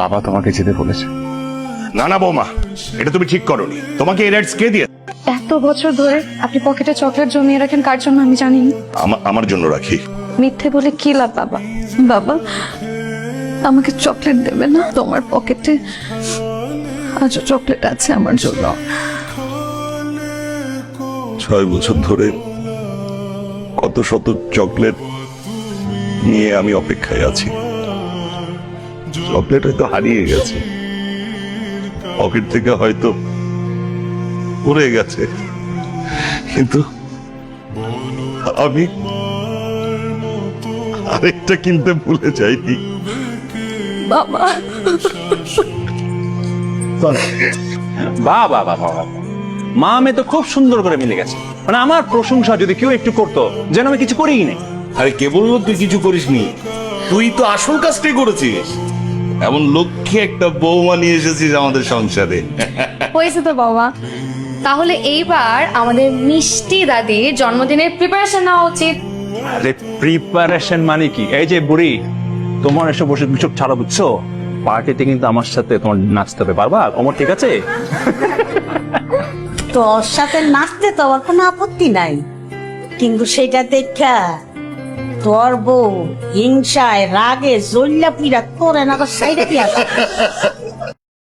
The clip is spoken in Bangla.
বাবা তোমাকে যেতে বলেছে। না না বৌমা, এটা তুমি ঠিক করোনি। তোমাকে এই রাইটস কে দিয়ে? এত বছর ধরে আপনি পকেটে চকলেট জমিয়ে রাখেন কার জন্য আমি জানি না। আমার জন্য রাখি। মিথ্যে বলে কি লাভ বাবা? বাবা আমাকে চকলেট দেবে না? তোমার পকেটে আজও চকলেট আছে আমার জন্য। 6 বছর ধরে কত শত চকলেট নিয়ে আমি অপেক্ষায় আছি। চকলেট হয়তো হারিয়ে গেছে, পকেট থেকে হয়তো পড়ে গেছে, কিন্তু আমি আরেকটা কিনতে ভুলে যাইনি। বাবা বাহ বাহ বাহ বাহ, মা মেয়ে তো খুব সুন্দর করে মিলে গেছে। মানে আমার প্রশংসা যদি কেউ একটু করতো, যেন আমি কিছু করিই নাই। আরে কে বললো তুই কিছু করিসনি? তুই তো আসল কাজটাই করেছিস। এমন লক্ষ্যে একটা বৌমা নিয়ে এসেছিস আমাদের সংসারে। হয়েছে তো বাবা। তাহলে এইবার আমাদের মিষ্টি দাদির জন্মদিনের প্রিপারেশন নেওয়া উচিত। আরে প্রিপারেশন মানে কি? এই যে বুড়ি, তোমার এসব বসে চুপ ছাড়া, বুঝছো? পার্টিতে কিন্তু আমার সাথে তোমার নাচতে হবে, পারবা? অমর ঠিক আছে? তোর সাথে নাচতে তো আমার কোনো আপত্তি নাই, কিন্তু সেটা দেখা তোর বউ হিংসায় রাগে জল্লা পিড়া করে না সাইডে কি আছে।